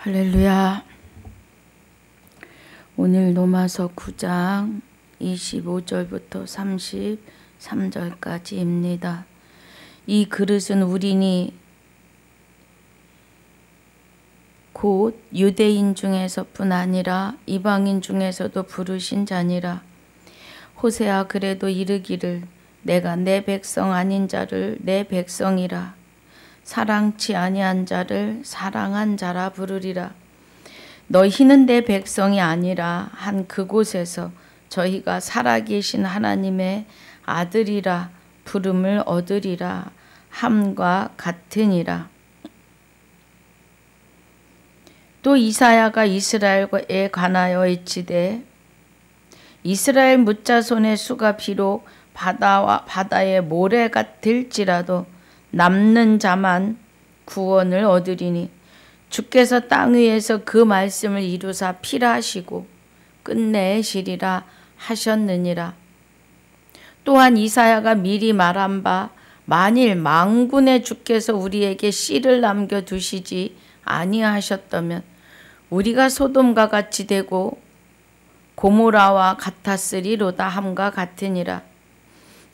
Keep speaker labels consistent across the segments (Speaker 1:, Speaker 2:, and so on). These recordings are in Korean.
Speaker 1: 할렐루야. 오늘 로마서 9장 25절부터 33절까지입니다. 이 그릇은 우리니 곧 유대인 중에서뿐 아니라 이방인 중에서도 부르신 자니라. 호세아 그래도 이르기를 내가 내 백성 아닌 자를 내 백성이라, 사랑치 아니한 자를 사랑한 자라 부르리라. 너희는 내 백성이 아니라 한 그곳에서 저희가 살아계신 하나님의 아들이라 부름을 얻으리라 함과 같으니라. 또 이사야가 이스라엘에 관하여 일치되 이스라엘 뭇자손의 수가 비록 바다의 모래 같을지라도 남는 자만 구원을 얻으리니 주께서 땅 위에서 그 말씀을 이루사 필하시고 끝내시리라 하셨느니라. 또한 이사야가 미리 말한 바 만일 만군의 주께서 우리에게 씨를 남겨두시지 아니하셨다면 우리가 소돔과 같이 되고 고모라와 같았으리로다 함과 같으니라.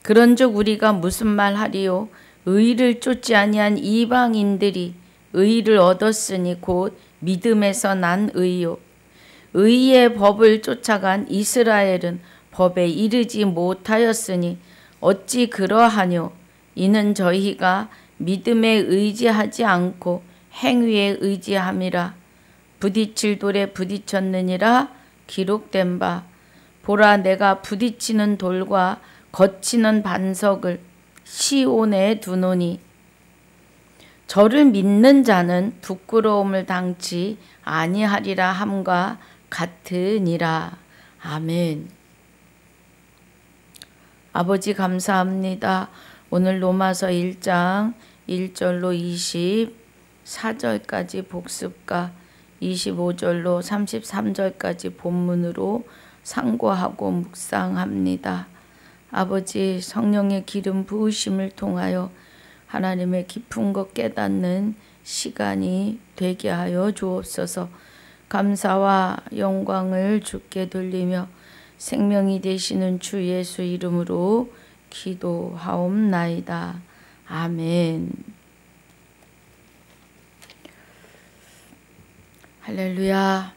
Speaker 1: 그런즉 우리가 무슨 말 하리요? 의를 쫓지 아니한 이방인들이 의를 얻었으니 곧 믿음에서 난 의요. 의의 법을 쫓아간 이스라엘은 법에 이르지 못하였으니 어찌 그러하뇨? 이는 저희가 믿음에 의지하지 않고 행위에 의지함이라. 부딪힐 돌에 부딪혔느니라 기록된 바, 보라 내가 부딪히는 돌과 거치는 반석을 시온에 두노니 저를 믿는 자는 부끄러움을 당치 아니하리라 함과 같으니라. 아멘. 아버지 감사합니다. 오늘 로마서 1장 1절로 24절까지 복습과 25절로 33절까지 본문으로 상고하고 묵상합니다. 아버지 성령의 기름 부으심을 통하여 하나님의 깊은 것 깨닫는 시간이 되게 하여 주옵소서. 감사와 영광을 주께 돌리며 생명이 되시는 주 예수 이름으로 기도하옵나이다. 아멘. 할렐루야.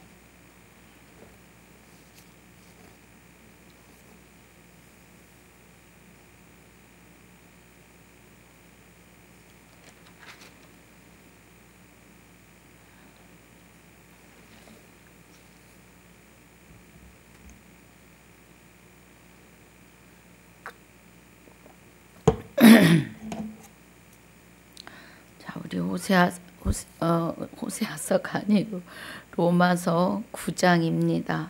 Speaker 1: 자, 우리 호세아서가 아니고 로마서 9장입니다.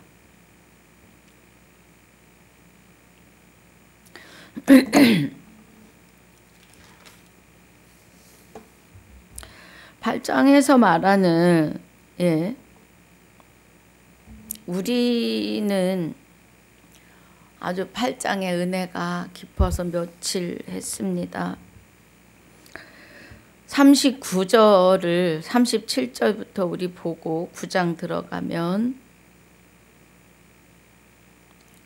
Speaker 1: (8장에서) 말하는 우리는 아주 8장의 은혜가 깊어서 며칠 했습니다. 39절을 37절부터 우리 보고 9장 들어가면,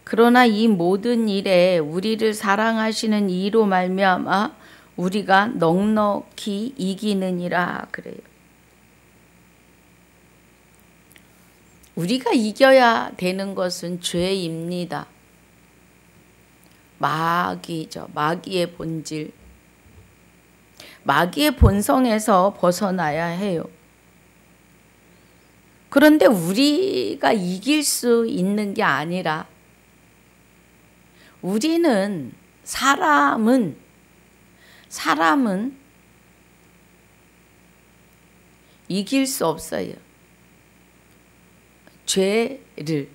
Speaker 1: 그러나 이 모든 일에 우리를 사랑하시는 이로 말미암아 우리가 넉넉히 이기느니라 그래요. 우리가 이겨야 되는 것은 죄입니다. 마귀죠. 마귀의 본질. 마귀의 본성에서 벗어나야 해요. 그런데 우리가 이길 수 있는 게 아니라 우리는 사람은 이길 수 없어요. 죄를.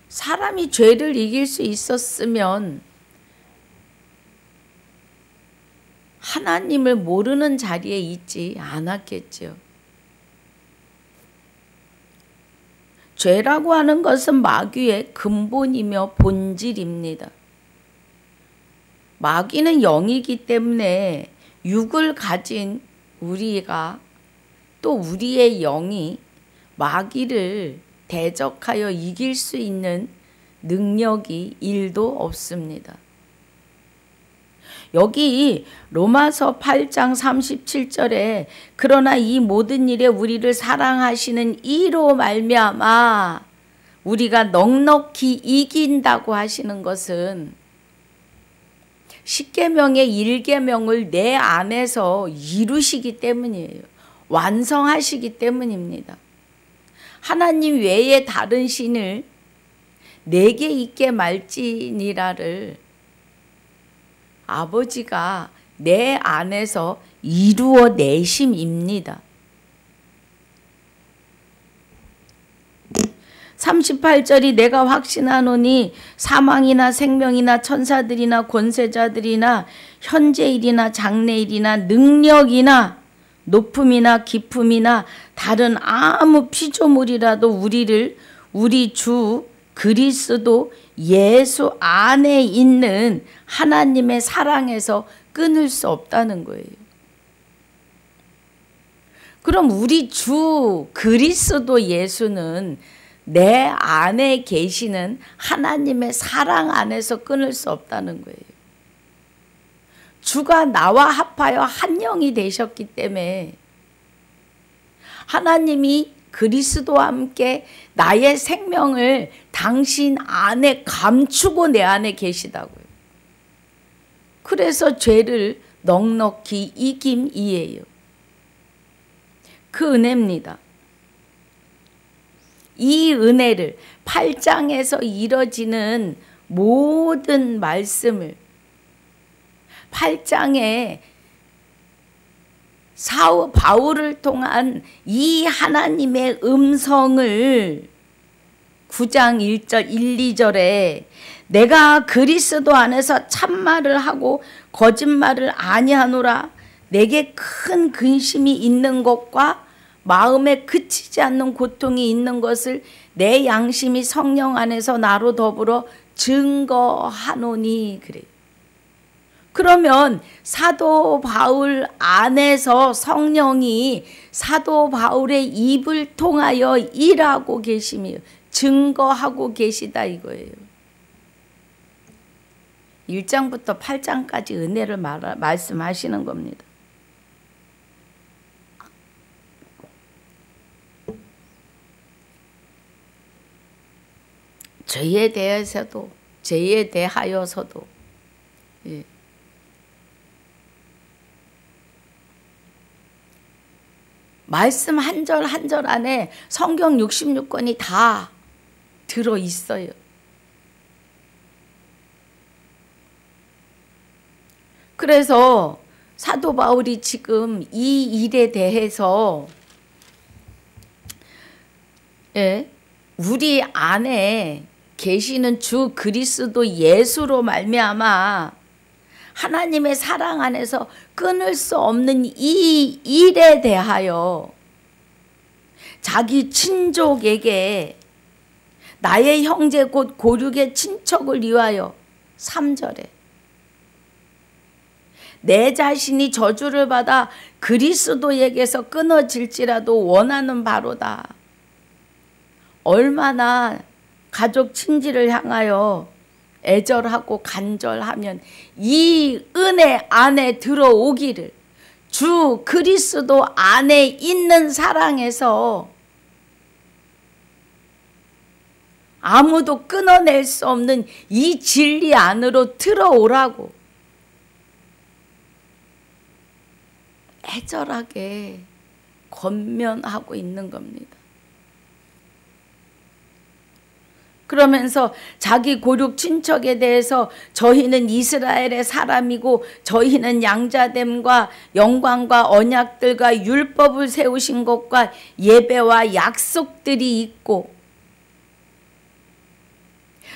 Speaker 1: 사람이 죄를 이길 수 있었으면 하나님을 모르는 자리에 있지 않았겠죠. 죄라고 하는 것은 마귀의 근본이며 본질입니다. 마귀는 영이기 때문에 육을 가진 우리가 또 우리의 영이 마귀를 대적하여 이길 수 있는 능력이 1도 없습니다. 여기 로마서 8장 37절에 그러나 이 모든 일에 우리를 사랑하시는 이로 말미암아 우리가 넉넉히 이긴다고 하시는 것은 10계명의 1계명을 내 안에서 이루시기 때문이에요. 완성하시기 때문입니다. 하나님 외에 다른 신을 내게 있게 말지니라를 아버지가 내 안에서 이루어 내심입니다. 38절이 내가 확신하노니 사망이나 생명이나 천사들이나 권세자들이나 현재일이나 장래일이나 능력이나 높음이나 깊음이나 다른 아무 피조물이라도 우리를 우리 주 그리스도 예수 안에 있는 하나님의 사랑에서 끊을 수 없다는 거예요. 그럼 우리 주 그리스도 예수는 내 안에 계시는 하나님의 사랑 안에서 끊을 수 없다는 거예요. 주가 나와 합하여 한 영이 되셨기 때문에 하나님이 그리스도와 함께 나의 생명을 당신 안에 감추고 내 안에 계시다고요. 그래서 죄를 넉넉히 이김이에요. 그 은혜입니다. 이 은혜를 8장에서 이뤄지는 모든 말씀을 8장에 바울을 통한 이 하나님의 음성을 9장 1절 1, 2절에 내가 그리스도 안에서 참말을 하고 거짓말을 아니하노라 내게 큰 근심이 있는 것과 마음에 그치지 않는 고통이 있는 것을 내 양심이 성령 안에서 나로 더불어 증거하노니 그래요. 그러면 사도 바울 안에서 성령이 사도 바울의 입을 통하여 일하고 계시며 증거하고 계시다 이거예요. 1장부터 8장까지 은혜를 말씀하시는 겁니다. 죄에 대해서도 죄에 대하여서도 예. 말씀 한 절 한 절 안에 성경 66권이 다 들어있어요. 그래서 사도 바울이 지금 이 일에 대해서 예, 우리 안에 계시는 주 그리스도 예수로 말미암아 하나님의 사랑 안에서 끊을 수 없는 이 일에 대하여 자기 친족에게 나의 형제 곧 고륙의 친척을 위하여 3절에 내 자신이 저주를 받아 그리스도에게서 끊어질지라도 원하는 바로다. 얼마나 가족 친지를 향하여 애절하고 간절하면 이 은혜 안에 들어오기를 주 그리스도 안에 있는 사랑에서 아무도 끊어낼 수 없는 이 진리 안으로 들어오라고 애절하게 권면하고 있는 겁니다. 그러면서 자기 고륙 친척에 대해서 저희는 이스라엘의 사람이고 저희는 양자됨과 영광과 언약들과 율법을 세우신 것과 예배와 약속들이 있고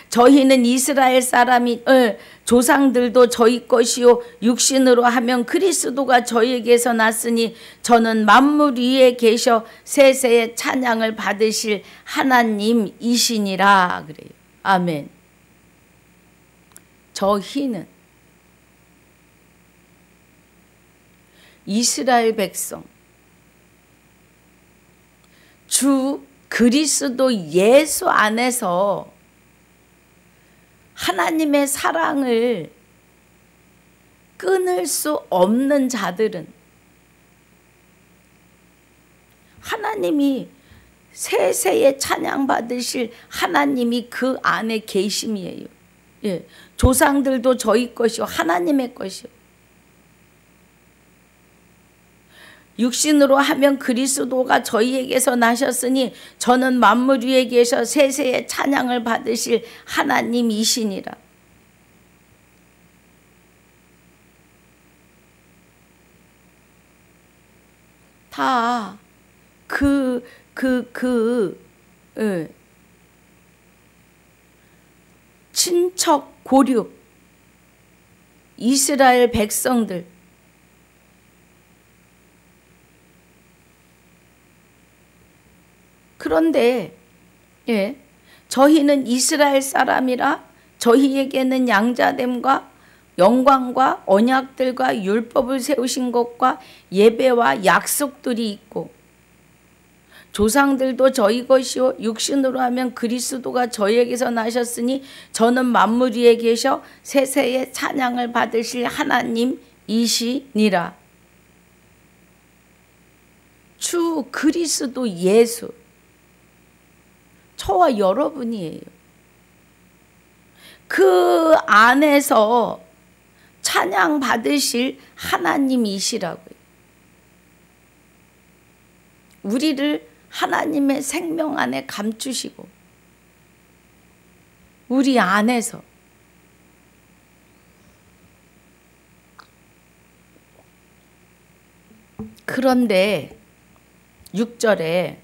Speaker 1: 저희는 이스라엘 사람이 조상들도 저희 것이요 육신으로 하면 그리스도가 저희에게서 났으니 저는 만물 위에 계셔 세세의 찬양을 받으실 하나님이시니라 그래요. 아멘. 저희는 이스라엘 백성, 주 그리스도 예수 안에서 하나님의 사랑을 끊을 수 없는 자들은 하나님이 세세에 찬양받으실 하나님이 그 안에 계심이에요. 예, 조상들도 저희 것이요 하나님의 것이요. 육신으로 하면 그리스도가 저희에게서 나셨으니 저는 만물 위에 계셔 세세에 찬양을 받으실 하나님이시니라. 다 친척 고륙 이스라엘 백성들, 그런데 저희는 이스라엘 사람이라 저희에게는 양자됨과 영광과 언약들과 율법을 세우신 것과 예배와 약속들이 있고 조상들도 저희 것이요 육신으로 하면 그리스도가 저희에게서 나셨으니 저는 만물 위에 계셔 세세에 찬양을 받으실 하나님이시니라. 주 그리스도 예수, 저와 여러분이에요. 그 안에서 찬양 받으실 하나님이시라고요. 우리를 하나님의 생명 안에 감추시고 우리 안에서 그런데 6절에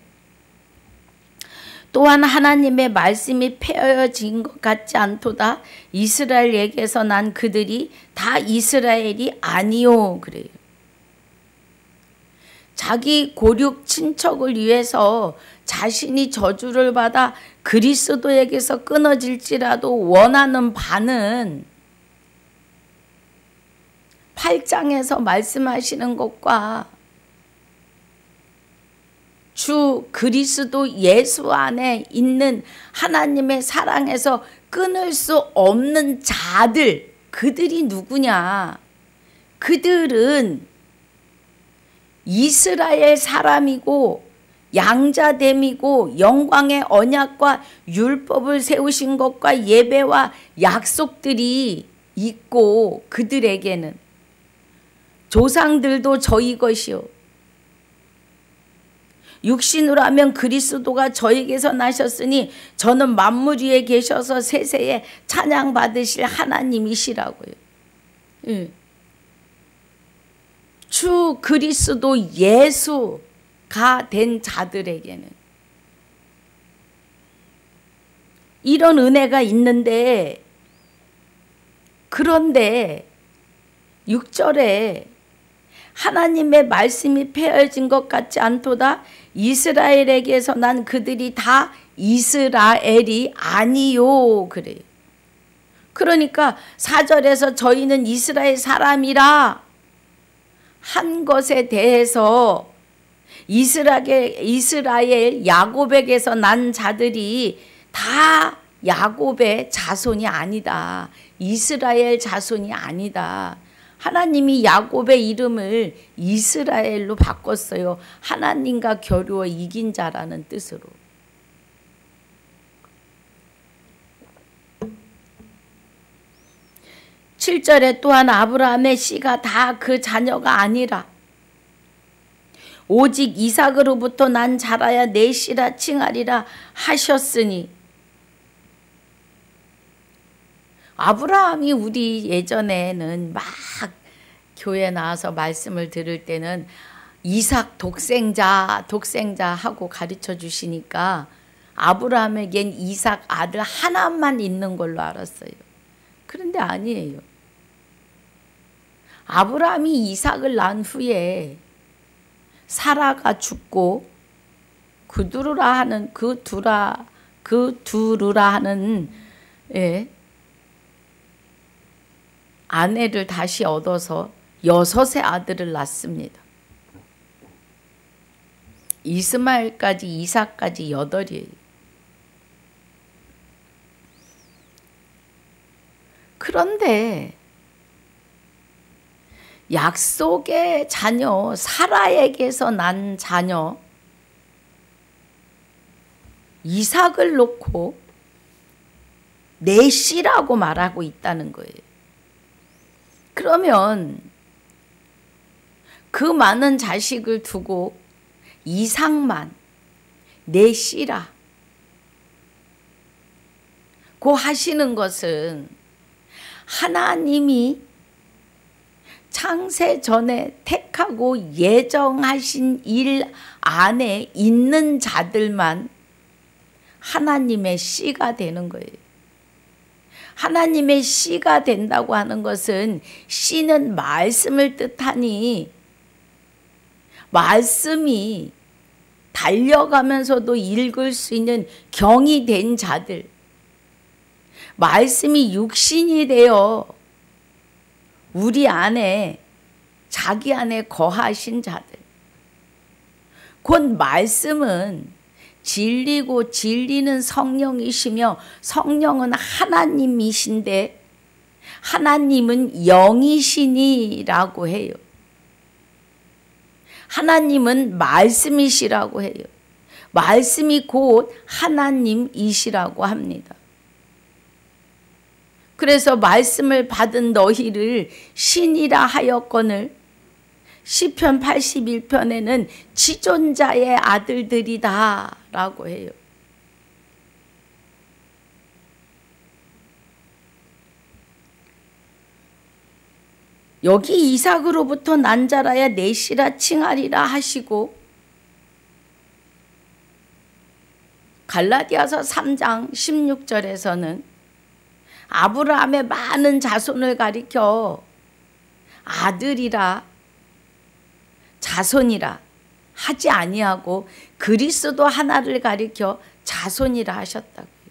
Speaker 1: 또한 하나님의 말씀이 폐허진 것 같지 않도다. 이스라엘에게서 난 그들이 다 이스라엘이 아니요 그래요. 자기 고륙 친척을 위해서 자신이 저주를 받아 그리스도에게서 끊어질지라도 원하는 바는 8장에서 말씀하시는 것과 주 그리스도 예수 안에 있는 하나님의 사랑에서 끊을 수 없는 자들, 그들이 누구냐? 그들은 이스라엘 사람이고 양자됨이고 영광의 언약과 율법을 세우신 것과 예배와 약속들이 있고 그들에게는 조상들도 저희 것이요 육신으로 하면 그리스도가 저에게서 나셨으니 저는 만물 위에 계셔서 세세에 찬양 받으실 하나님이시라고요. 예. 주 그리스도 예수가 된 자들에게는 이런 은혜가 있는데, 그런데 6절에 하나님의 말씀이 폐허진 것 같지 않도다. 이스라엘에게서 난 그들이 다 이스라엘이 아니요 그래요. 그러니까 4절에서 저희는 이스라엘 사람이라 한 것에 대해서 이스라엘 야곱에게서 난 자들이 다 야곱의 자손이 아니다. 이스라엘 자손이 아니다. 하나님이 야곱의 이름을 이스라엘로 바꿨어요. 하나님과 겨루어 이긴 자라는 뜻으로. (7절에) 또한 아브라함의 씨가 다 그 자녀가 아니라 오직 이삭으로부터 난 자라야 내 씨라 칭하리라 하셨으니, 아브라함이 우리 예전에는 막 교회 나와서 말씀을 들을 때는 이삭 독생자 하고 가르쳐 주시니까 아브라함에겐 이삭 아들 하나만 있는 걸로 알았어요. 그런데 아니에요. 아브라함이 이삭을 낳은 후에 사라가 죽고 그두루라 하는 아내를 다시 얻어서 6의 아들을 낳습니다. 이스마엘까지 이삭까지 8이에요. 그런데 약속의 자녀 사라에게서 난 자녀 이삭을 놓고 내 씨라고 말하고 있다는 거예요. 그러면 그 많은 자식을 두고 이삭만 내 씨라 고 하시는 것은 하나님이 창세 전에 택하고 예정하신 일 안에 있는 자들만 하나님의 씨가 되는 거예요. 하나님의 씨가 된다고 하는 것은 씨는 말씀을 뜻하니 말씀이 달려가면서도 읽을 수 있는 경이 된 자들, 말씀이 육신이 되어 우리 안에 자기 안에 거하신 자들. 곧 말씀은 진리고 진리는 성령이시며 성령은 하나님이신데 하나님은 영이시니라고 해요. 하나님은 말씀이시라고 해요. 말씀이 곧 하나님이시라고 합니다. 그래서 말씀을 받은 너희를 신이라 하였거늘 시편 81편에는 지존자의 아들들이다 라고 해요. 여기 이삭으로부터 난 자라야 내 씨라 칭하리라 하시고 갈라디아서 3장 16절에서는 아브라함의 많은 자손을 가리켜 아들이라 자손이라 하지 아니하고 그리스도 하나를 가리켜 자손이라 하셨다고요.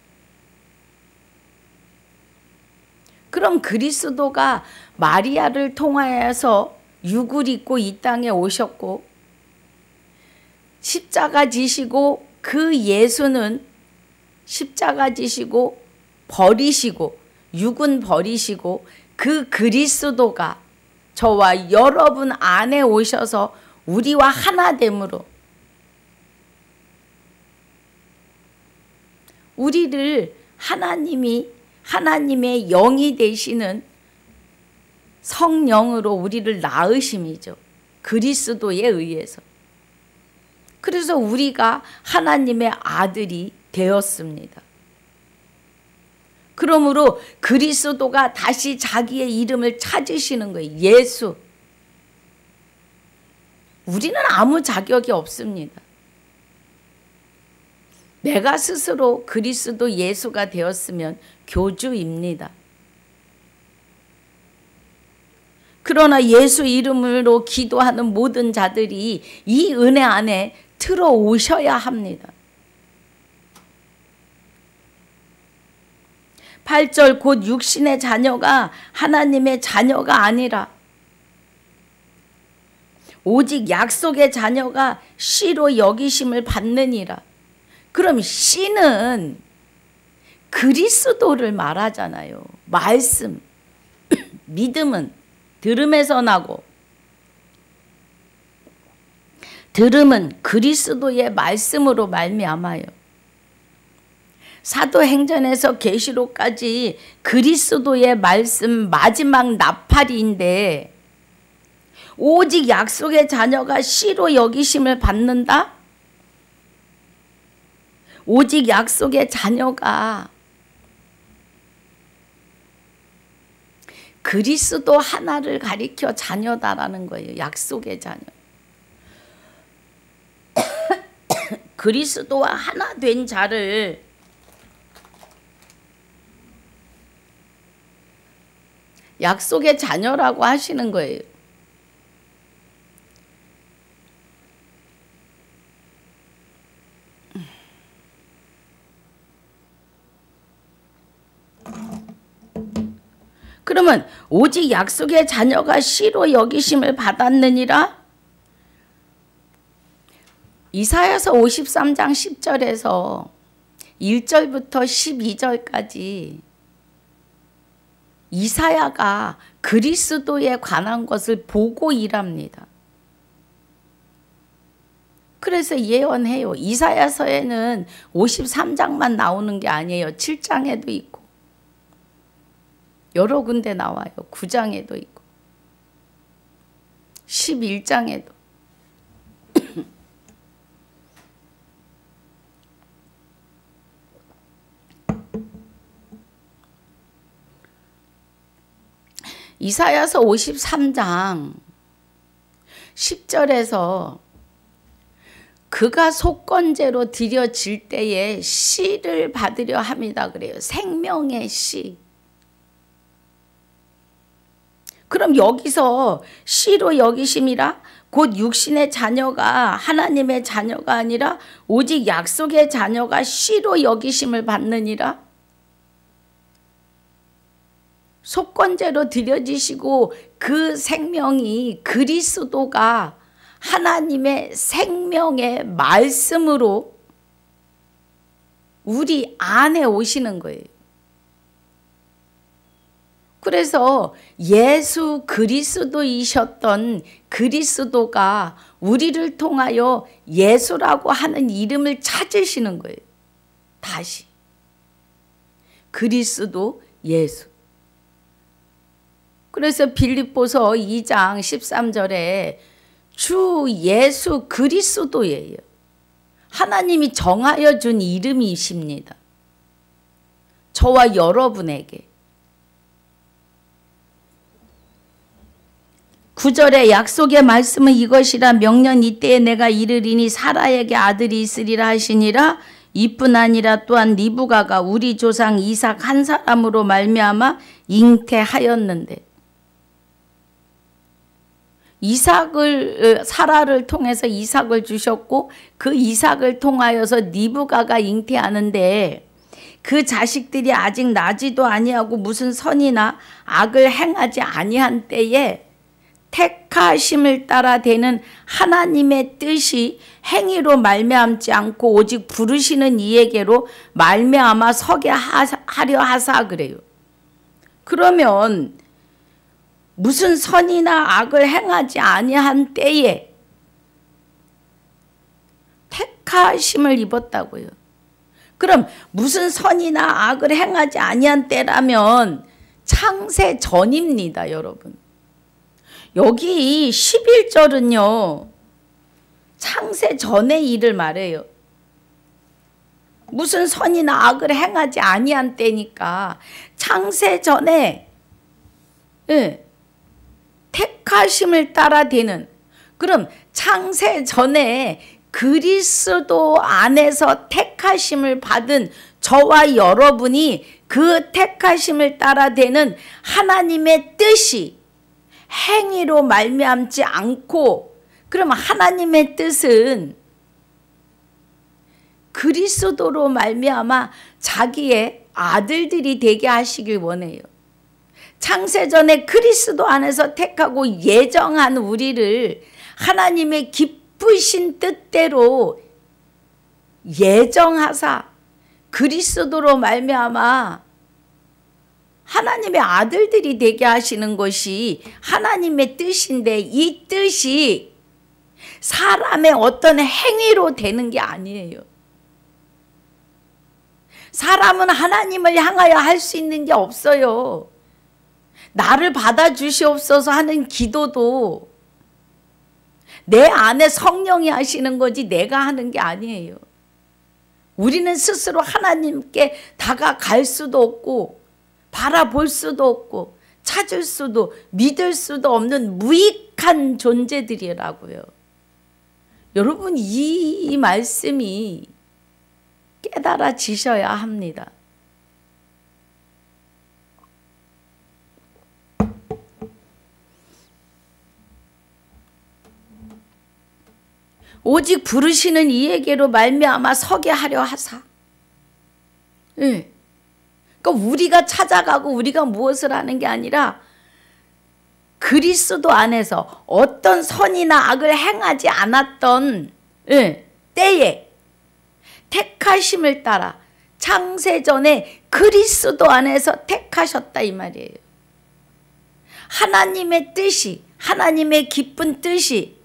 Speaker 1: 그럼 그리스도가 마리아를 통하여서 육을 입고 이 땅에 오셨고 십자가 지시고 그 예수는 십자가 지시고 버리시고 육은 버리시고 그 그리스도가 저와 여러분 안에 오셔서 우리와 하나됨으로 우리를 하나님의 영이 되시는 성령으로 우리를 낳으심이죠. 그리스도에 의해서. 그래서 우리가 하나님의 아들이 되었습니다. 그러므로 그리스도가 다시 자기의 이름을 찾으시는 거예요. 예수. 우리는 아무 자격이 없습니다. 내가 스스로 그리스도 예수가 되었으면 교주입니다. 그러나 예수 이름으로 기도하는 모든 자들이 이 은혜 안에 들어오셔야 합니다. 8절 곧 육신의 자녀가 하나님의 자녀가 아니라 오직 약속의 자녀가 씨로 여기심을 받느니라. 그럼 씨는 그리스도를 말하잖아요. 말씀, 믿음은 들음에서 나고 들음은 그리스도의 말씀으로 말미암아요. 사도행전에서 계시록까지 그리스도의 말씀 마지막 나팔인데 오직 약속의 자녀가 씨로 여기심을 받는다? 오직 약속의 자녀가 그리스도 하나를 가리켜 자녀다라는 거예요. 약속의 자녀. 그리스도와 하나 된 자를 약속의 자녀라고 하시는 거예요. 그러면 오직 약속의 자녀가 씨로 여기심을 받았느니라. 이사야서 53장 10절에서 1절부터 12절까지 이사야가 그리스도에 관한 것을 보고 일합니다. 그래서 예언해요. 이사야서에는 53장만 나오는 게 아니에요. 7장에도 있고 여러 군데 나와요. 9장에도 있고 11장에도. 이사야서 53장 10절에서 그가 속건제로 드려질 때에 씨를 받으려 함이다 그래요. 생명의 씨. 그럼 여기서 씨로 여기심이라 곧 육신의 자녀가 하나님의 자녀가 아니라 오직 약속의 자녀가 씨로 여기심을 받느니라. 속건제로 드려지시고 그 생명이 그리스도가 하나님의 생명의 말씀으로 우리 안에 오시는 거예요. 그래서 예수 그리스도이셨던 그리스도가 우리를 통하여 예수라고 하는 이름을 찾으시는 거예요. 다시. 그리스도 예수. 그래서 빌립보서 2장 13절에 주 예수 그리스도예요. 하나님이 정하여 준 이름이십니다. 저와 여러분에게. 9절에 약속의 말씀은 이것이라 명년 이때에 내가 이르리니 사라에게 아들이 있으리라 하시니라. 이뿐 아니라 또한 리브가가 우리 조상 이삭 한 사람으로 말미암아 잉태하였는데 이삭을 사라를 통해서 이삭을 주셨고 그 이삭을 통하여서 리브가가 잉태하는데 그 자식들이 아직 나지도 아니하고 무슨 선이나 악을 행하지 아니한 때에 택하심을 따라 되는 하나님의 뜻이 행위로 말미암지 않고 오직 부르시는 이에게로 말미암아 서게 하려 하사 그래요. 그러면 무슨 선이나 악을 행하지 아니한 때에 택하심을 입었다고요. 그럼 무슨 선이나 악을 행하지 아니한 때라면 창세 전입니다, 여러분. 여기 11절은요. 창세 전의 일을 말해요. 무슨 선이나 악을 행하지 아니한 때니까 창세 전에 택하심을 따라 되는, 그럼 창세 전에 그리스도 안에서 택하심을 받은 저와 여러분이 그 택하심을 따라 되는 하나님의 뜻이 행위로 말미암지 않고, 그럼 하나님의 뜻은 그리스도로 말미암아 자기의 아들들이 되게 하시길 원해요. 창세전에 그리스도 안에서 택하고 예정한 우리를 하나님의 기쁘신 뜻대로 예정하사 그리스도로 말미암아 하나님의 아들들이 되게 하시는 것이 하나님의 뜻인데, 이 뜻이 사람의 어떤 행위로 되는 게 아니에요. 사람은 하나님을 향하여 할 수 있는 게 없어요. 나를 받아주시옵소서 하는 기도도 내 안에 성령이 하시는 거지 내가 하는 게 아니에요. 우리는 스스로 하나님께 다가갈 수도 없고 바라볼 수도 없고 찾을 수도 믿을 수도 없는 무익한 존재들이라고요. 여러분, 이 말씀이 깨달아지셔야 합니다. 오직 부르시는 이에게로 말미암아 서게 하려 하사. 예. 그러니까 우리가 찾아가고 우리가 무엇을 하는 게 아니라 그리스도 안에서 어떤 선이나 악을 행하지 않았던 때에 택하심을 따라 창세전에 그리스도 안에서 택하셨다 이 말이에요. 하나님의 뜻이, 하나님의 깊은 뜻이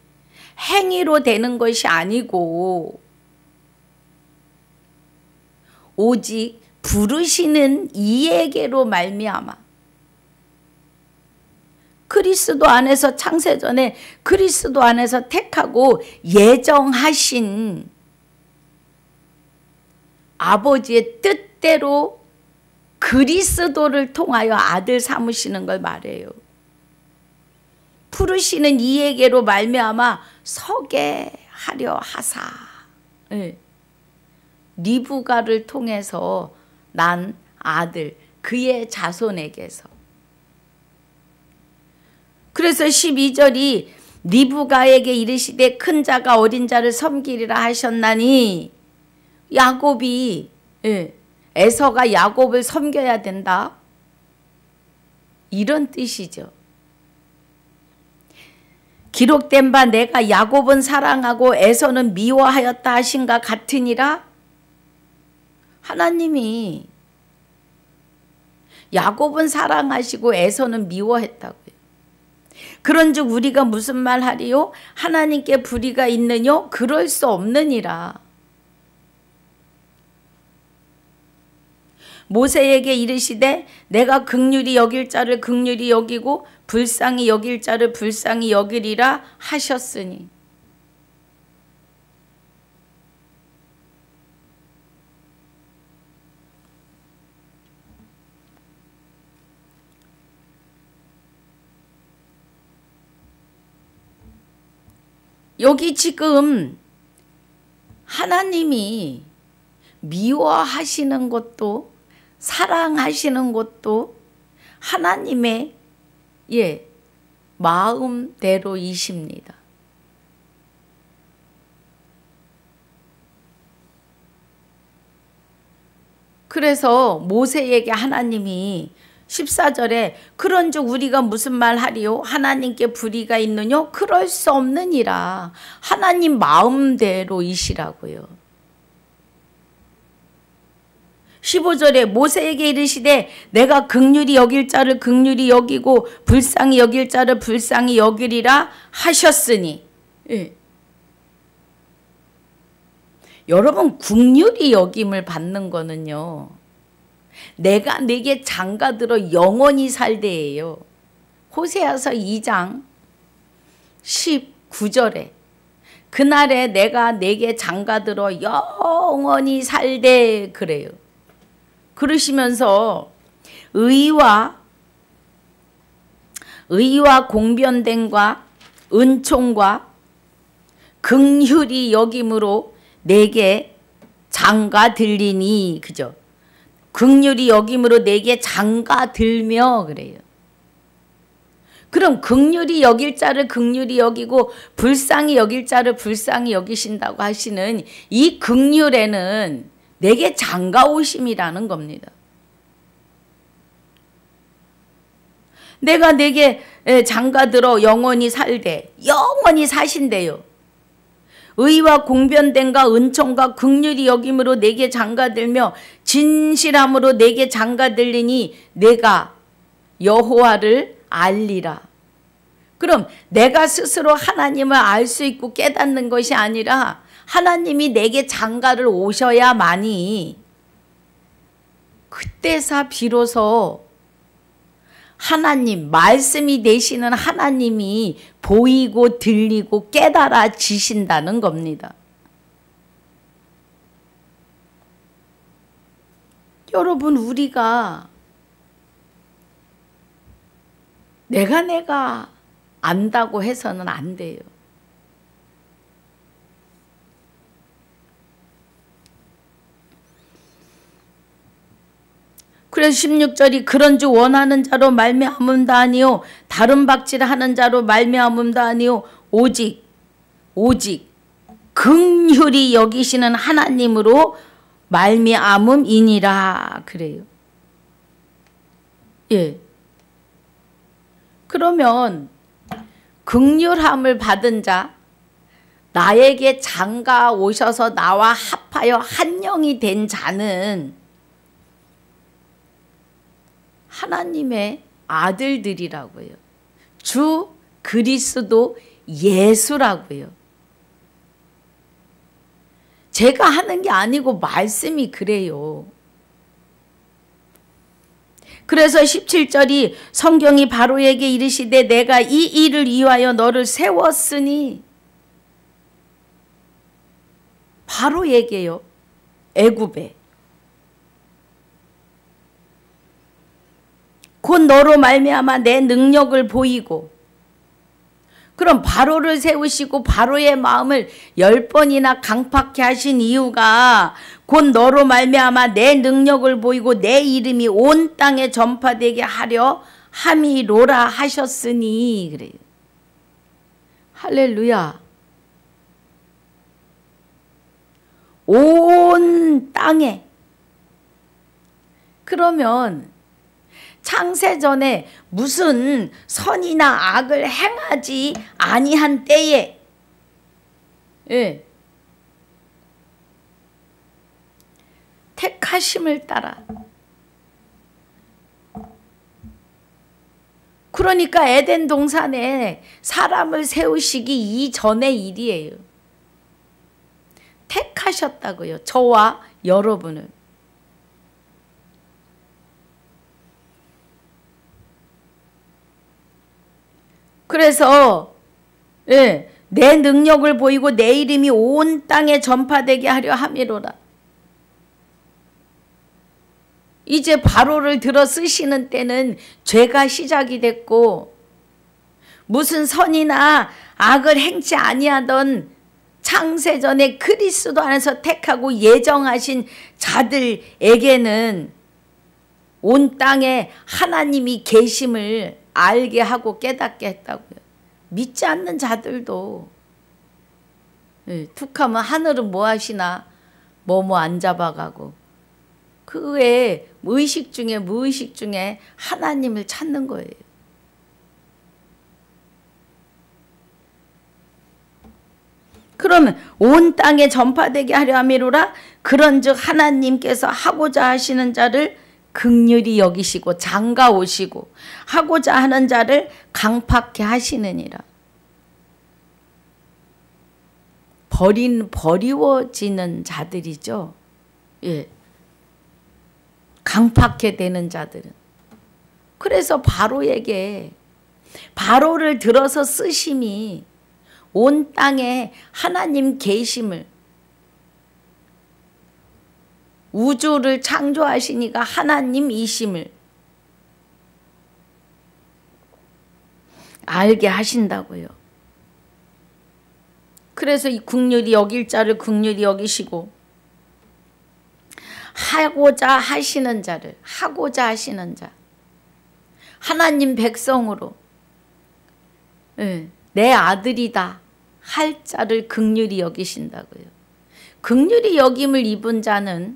Speaker 1: 행위로 되는 것이 아니고 오직 부르시는 이에게로 말미암아 그리스도 안에서 창세전에 그리스도 안에서 택하고 예정하신 아버지의 뜻대로 그리스도를 통하여 아들 삼으시는 걸 말해요. 부르시는 이에게로 말미암아 서게 하려 하사. 리브가를 통해서 난 아들 그의 자손에게서. 그래서 12절이 리브가에게 이르시되 큰 자가 어린 자를 섬기리라 하셨나니 야곱이 에서가 야곱을 섬겨야 된다 이런 뜻이죠. 기록된 바 내가 야곱은 사랑하고 에서는 미워하였다 하신가 같으니라. 하나님이 야곱은 사랑하시고 에서는 미워했다고요. 그런즉 우리가 무슨 말 하리요? 하나님께 불의가 있느뇨? 그럴 수 없느니라. 모세에게 이르시되 내가 긍휼히 여길 자를 긍휼히 여기고 불쌍히 여길 자를 불쌍히 여기리라 하셨으니. 여기 지금 하나님이 미워하시는 것도 사랑하시는 것도 하나님의 마음대로이십니다. 그래서 모세에게 하나님이 14절에 그런즉 우리가 무슨 말 하리요? 하나님께 불의가 있느뇨? 그럴 수 없느니라. 하나님 마음대로이시라고요. 15절에 모세에게 이르시되 내가 긍휼히 여길 자를 긍휼히 여기고 불쌍히 여길 자를 불쌍히 여기리라 하셨으니. 여러분 긍휼히 여김을 받는 거는요. 내가 네게 장가들어 영원히 살대예요. 호세아서 2장 19절에 그날에 내가 네게 장가들어 영원히 살대 그래요. 그러시면서 의와 공변됨과 은총과 긍휼히 여김으로 내게 장가들리니 그죠? 긍휼히 여김으로 내게 장가들며 그래요. 그럼 긍휼히 여길 자를 긍휼히 여기고 불쌍히 여길 자를 불쌍히 여기신다고 하시는 이 긍휼에는 내게 장가오심이라는 겁니다. 내가 내게 장가들어 영원히 살되 영원히 사신대요. 의와 공변됨과 은총과 긍휼히 여김으로 내게 장가들며 진실함으로 내게 장가들리니 내가 여호와를 알리라. 그럼 내가 스스로 하나님을 알 수 있고 깨닫는 것이 아니라 하나님이 내게 장가를 오셔야만이 그때서 비로소 하나님, 말씀이 되시는 하나님이 보이고 들리고 깨달아지신다는 겁니다. 여러분, 우리가 내가 안다고 해서는 안 돼요. 그래서 16절이 그런즉 원하는 자로 말미암음도 아니요 다른 박질하는 자로 말미암음도 아니요 오직 긍휼히 여기시는 하나님으로 말미암음이니라 그래요. 예. 그러면 긍휼함을 받은 자, 나에게 장가 오셔서 나와 합하여 한 영이 된 자는 하나님의 아들들이라고요. 주 그리스도 예수라고요. 제가 하는 게 아니고 말씀이 그래요. 그래서 17절이 성경이 바로에게 이르시되 내가 이 일을 위하여 너를 세웠으니, 바로에게요. 애굽에. 곧 너로 말미암아 내 능력을 보이고, 그럼 바로를 세우시고 바로의 마음을 10번이나 강팍해 하신 이유가 곧 너로 말미암아 내 능력을 보이고 내 이름이 온 땅에 전파되게 하려 함이로라 하셨으니 그래요. 할렐루야. 온 땅에. 그러면 창세전에 무슨 선이나 악을 행하지 아니한 때에, 예, 택하심을 따라, 그러니까 에덴 동산에 사람을 세우시기 이전의 일이에요. 택하셨다고요. 저와 여러분을. 그래서 예, 내 능력을 보이고 내 이름이 온 땅에 전파되게 하려 함이로라. 이제 바로를 들어 쓰시는 때는 죄가 시작이 됐고 무슨 선이나 악을 행치 아니하던 창세전에 그리스도 안에서 택하고 예정하신 자들에게는 온 땅에 하나님이 계심을 알게 하고 깨닫게 했다고요. 믿지 않는 자들도 툭하면 하늘은 뭐 하시나 뭐뭐 안 잡아가고 그 외에 의식 중에 무의식 중에 하나님을 찾는 거예요. 그러면 온 땅에 전파되게 하려 함이로라. 그런즉 하나님께서 하고자 하시는 자를 긍휼히 여기시고 장가 오시고 하고자 하는 자를 강팍해 하시느니라. 버리워지는 자들이죠. 예. 강팍해 되는 자들은. 그래서 바로에게 바로를 들어서 쓰심이 온 땅에 하나님 계심을, 우주를 창조하시니까 하나님이심을 알게 하신다고요. 그래서 이 긍휼히 여길 자를 긍휼히 여기시고 하고자 하시는 자를, 하고자 하시는 자, 하나님 백성으로 내 아들이다 할 자를 긍휼히 여기신다고요. 긍휼히 여김을 입은 자는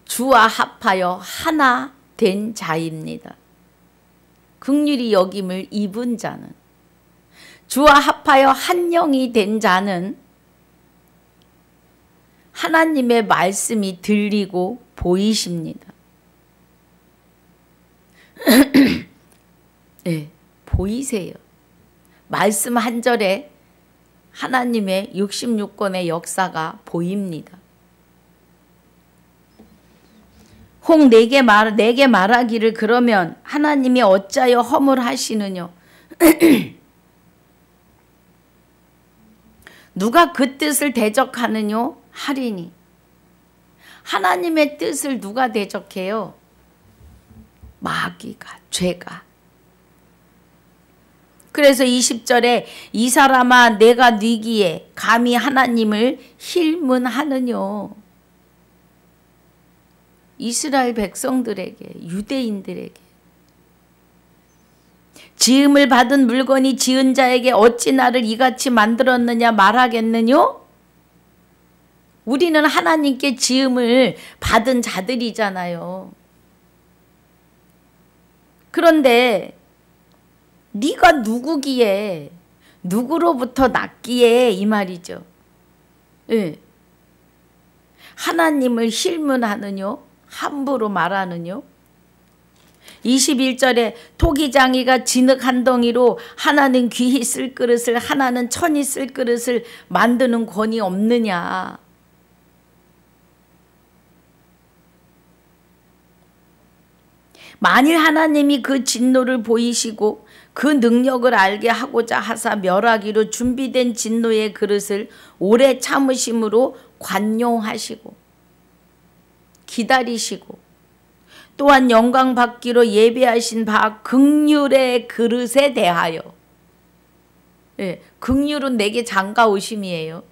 Speaker 1: 주와 합하여 하나 된 자입니다. 긍휼히 여김을 입은 자는, 주와 합하여 한 영이 된 자는 하나님의 말씀이 들리고 보이십니다. 네, 보이세요. 말씀 한 절에 하나님의 66권의 역사가 보입니다. 혹 내게 말하기를 그러면 하나님이 어찌하여 허물하시느냐. 누가 그 뜻을 대적하느냐 하리니. 하나님의 뜻을 누가 대적해요? 마귀가, 죄가. 그래서 20절에 이 사람아 내가 네기에 감히 하나님을 힐문하느냐. 이스라엘 백성들에게, 유대인들에게 지음을 받은 물건이 지은 자에게 어찌 나를 이같이 만들었느냐 말하겠느냐? 우리는 하나님께 지음을 받은 자들이잖아요. 그런데 네가 누구기에, 누구로부터 났기에 이 말이죠. 예. 하나님을 힐문하느뇨? 함부로 말하느뇨? 21절에 토기장이가 진흙 한 덩이로 하나는 귀히 쓸 그릇을, 하나는 천이 쓸 그릇을 만드는 권위 없느냐. 만일 하나님이 그 진노를 보이시고 그 능력을 알게 하고자 하사 멸하기로 준비된 진노의 그릇을 오래 참으심으로 관용하시고 기다리시고 또한 영광 받기로 예배하신 바 긍휼의 그릇에 대하여, 예, 긍휼은 내게 장가 오심이에요.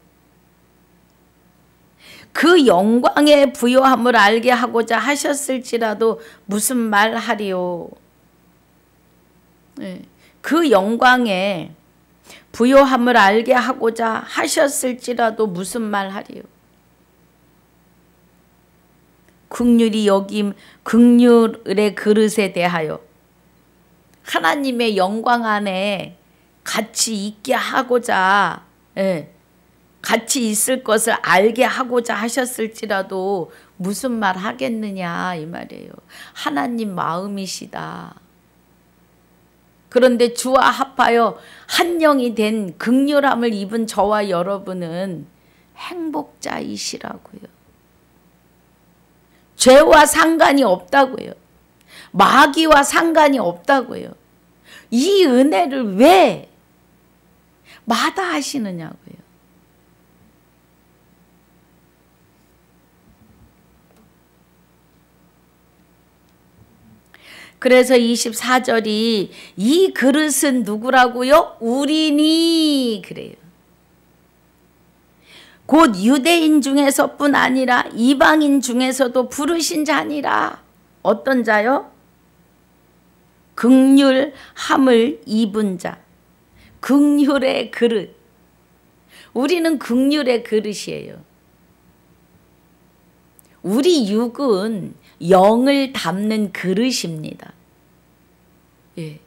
Speaker 1: 그 영광의 부요함을 알게 하고자 하셨을지라도 무슨 말 하리요. 예, 그 영광의 부요함을 알게 하고자 하셨을지라도 무슨 말 하리요. 긍휼이 여김, 긍휼의 그릇에 대하여 하나님의 영광 안에 같이 있게 하고자, 예, 같이 있을 것을 알게 하고자 하셨을지라도 무슨 말 하겠느냐 이 말이에요. 하나님 마음이시다. 그런데 주와 합하여 한 영이 된 긍휼함을 입은 저와 여러분은 행복자이시라고요. 죄와 상관이 없다고요. 마귀와 상관이 없다고요. 이 은혜를 왜 마다하시느냐고요. 그래서 24절이 이 그릇은 누구라고요? 우리니 그래요. 곧 유대인 중에서뿐 아니라 이방인 중에서도 부르신 자니라. 어떤 자요? 긍휼함을 입은 자. 긍휼의 그릇. 우리는 긍휼의 그릇이에요. 우리 육은 영을 담는 그릇입니다. 예.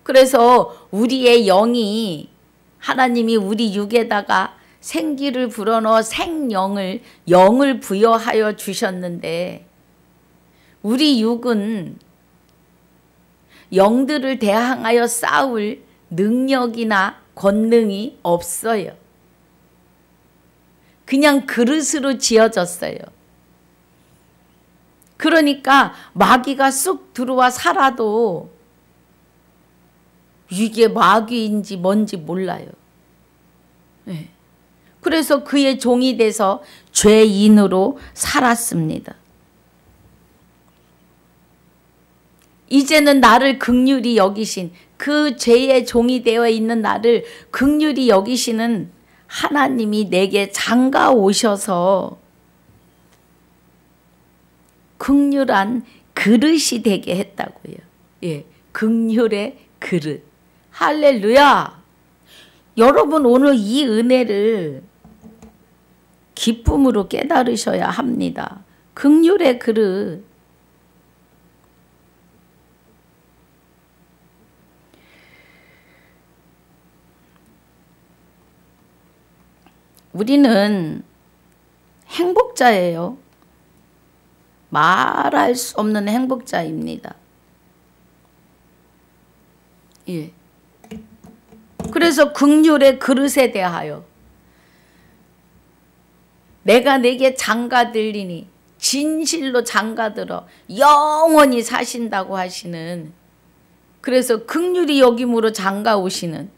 Speaker 1: 그래서 우리의 영이, 하나님이 우리 육에다가 생기를 불어넣어 생영을, 영을 부여하여 주셨는데 우리 육은 영들을 대항하여 싸울 능력이나 권능이 없어요. 그냥 그릇으로 지어졌어요. 그러니까 마귀가 쑥 들어와 살아도 이게 마귀인지 뭔지 몰라요. 네. 그래서 그의 종이 돼서 죄인으로 살았습니다. 이제는 나를 긍휼히 여기신, 그 죄의 종이 되어 있는 나를 긍휼히 여기시는 하나님이 내게 장가 오셔서 긍휼한 그릇이 되게 했다고요. 예, 긍휼의 그릇. 할렐루야. 여러분 오늘 이 은혜를 기쁨으로 깨달으셔야 합니다. 긍휼의 그릇. 우리는 행복자예요. 말할 수 없는 행복자입니다. 예. 그래서 긍휼의 그릇에 대하여 내가 내게 장가들리니 진실로 장가들어 영원히 사신다고 하시는, 그래서 긍휼히 여김으로 장가 오시는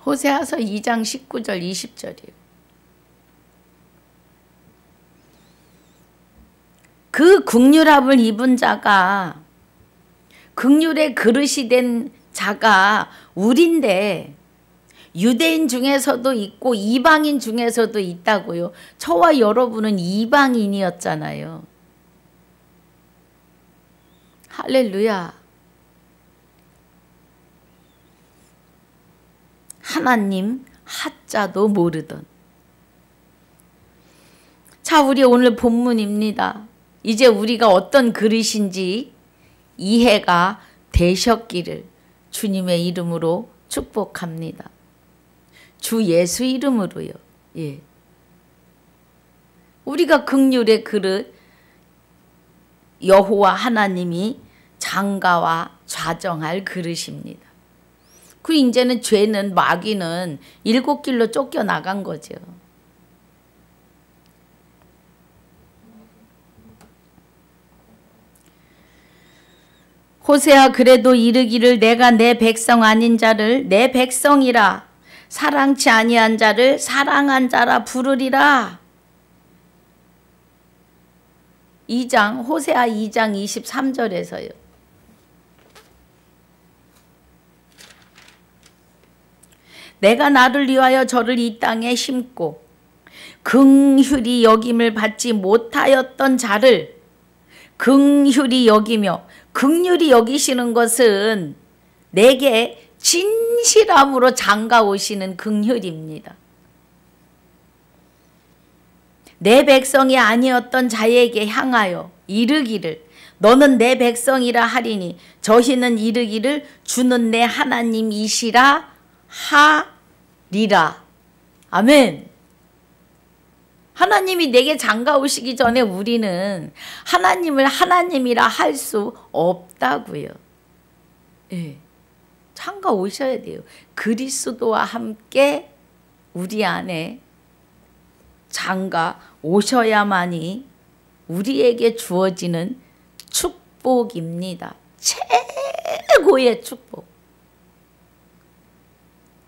Speaker 1: 호세아서 2장 19절 20절이에요. 그 긍휼함을 입은 자가, 긍휼의 그릇이 된 자가 우린데 유대인 중에서도 있고 이방인 중에서도 있다고요. 저와 여러분은 이방인이었잖아요. 할렐루야. 하나님 하자도 모르던, 자, 우리 오늘 본문입니다. 이제 우리가 어떤 그릇인지 이해가 되셨기를 주님의 이름으로 축복합니다. 주 예수 이름으로요. 예. 우리가 긍휼의 그릇, 여호와 하나님이 장가와 좌정할 그릇입니다. 그리고 이제는 죄는, 마귀는 7길로 쫓겨나간 거죠. 호세아 그래도 이르기를 내가 내 백성 아닌 자를 내 백성이라 사랑치 아니한 자를 사랑한 자라 부르리라. 호세아 2장 23절에서요. 내가 나를 위하여 저를 이 땅에 심고 긍휼히 여김을 받지 못하였던 자를 긍휼히 여기며, 긍휼히 여기시는 것은 내게 진실함으로 장가 오시는 긍휼입니다. 내 백성이 아니었던 자에게 향하여 이르기를 너는 내 백성이라 하리니 저희는 이르기를 주는 내 하나님이시라 하리라. 아멘. 하나님이 내게 장가 오시기 전에 우리는 하나님을 하나님이라 할 수 없다고요. 예. 장가 오셔야 돼요. 그리스도와 함께 우리 안에 장가 오셔야만이 우리에게 주어지는 축복입니다. 최고의 축복.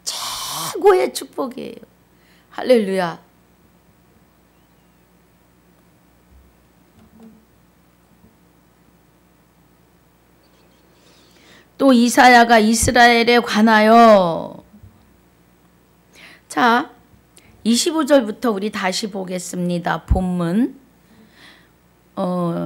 Speaker 1: 최고의 축복이에요. 할렐루야. 또 이사야가 이스라엘에 관하여, 자 25절부터 우리 다시 보겠습니다. 본문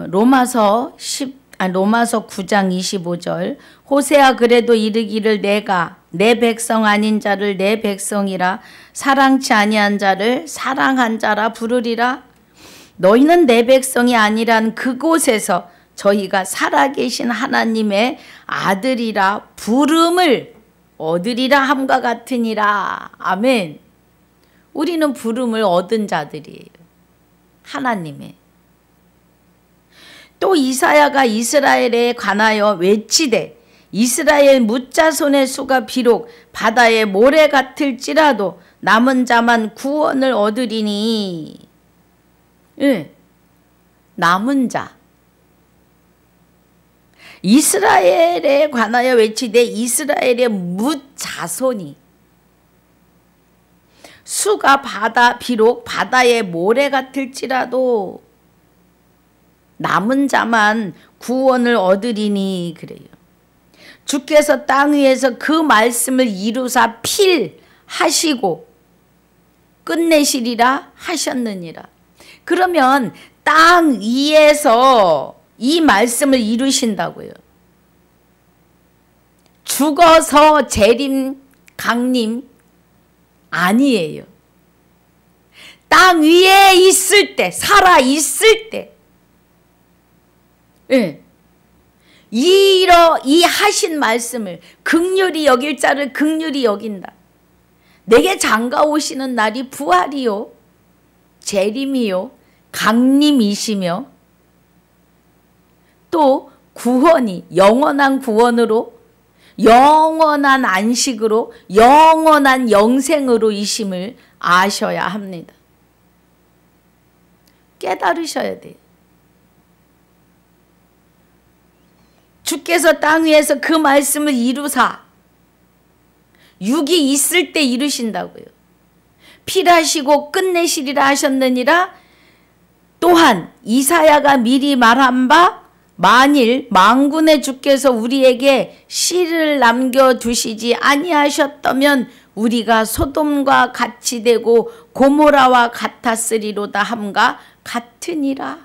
Speaker 1: 로마서 9장 25절. 호세아 그래도 이르기를 내가 내 백성 아닌 자를 내 백성이라 사랑치 아니한 자를 사랑한 자라 부르리라. 너희는 내 백성이 아니란 그곳에서 저희가 살아계신 하나님의 아들이라 부름을 얻으리라 함과 같으니라. 아멘. 우리는 부름을 얻은 자들이에요. 하나님의. 또 이사야가 이스라엘에 관하여 외치되 이스라엘 뭇자손의 수가 비록 바다의 모래 같을지라도 남은 자만 구원을 얻으리니. 예. 남은 자. 이스라엘에 관하여 외치되 이스라엘의 뭇자손이 수가 비록 바다의 모래 같을지라도 남은 자만 구원을 얻으리니. 그래요. 주께서 땅 위에서 그 말씀을 이루사 필하시고 끝내시리라 하셨느니라. 그러면 땅 위에서 이 말씀을 이루신다고요. 죽어서 재림 강림 아니에요. 땅 위에 있을 때, 살아 있을 때, 예. 이 하신 말씀을 긍휼히 여길 자를 긍휼히 여긴다. 내게 장가 오시는 날이 부활이요, 재림이요, 강림이시며 또 구원이 영원한 구원으로, 영원한 안식으로, 영원한 영생으로 이심을 아셔야 합니다. 깨달으셔야 돼요. 주께서 땅 위에서 그 말씀을 이루사 육이 있을 때 이루신다고요. 필하시고 끝내시리라 하셨느니라. 또한 이사야가 미리 말한 바 만일 만군의 주께서 우리에게 씨를 남겨두시지 아니하셨다면 우리가 소돔과 같이 되고 고모라와 같았으리로다 함과 같으니라.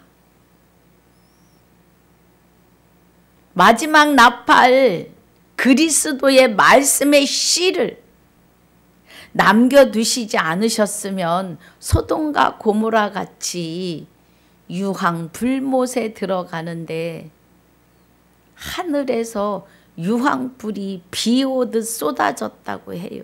Speaker 1: 마지막 나팔 그리스도의 말씀의 씨를 남겨두시지 않으셨으면 소돔과 고모라 같이 유황 불못에 들어가는데 하늘에서 유황불이 비 오듯 쏟아졌다고 해요.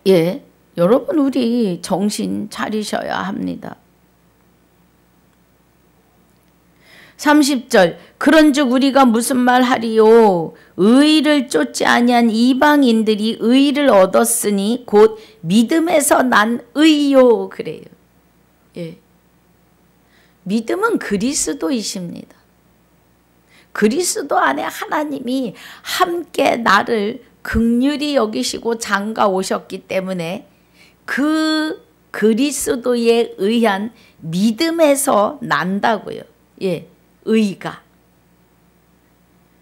Speaker 1: 예, 여러분 우리 정신 차리셔야 합니다. 30절 그런즉 우리가 무슨 말 하리요 의를 쫓지 아니한 이방인들이 의를 얻었으니 곧 믿음에서 난 의요 그래요. 예. 믿음은 그리스도이십니다. 그리스도 안에 하나님이 함께 나를 긍휼히 여기시고 장가 오셨기 때문에 그 그리스도에 의한 믿음에서 난다고요. 예. 의가.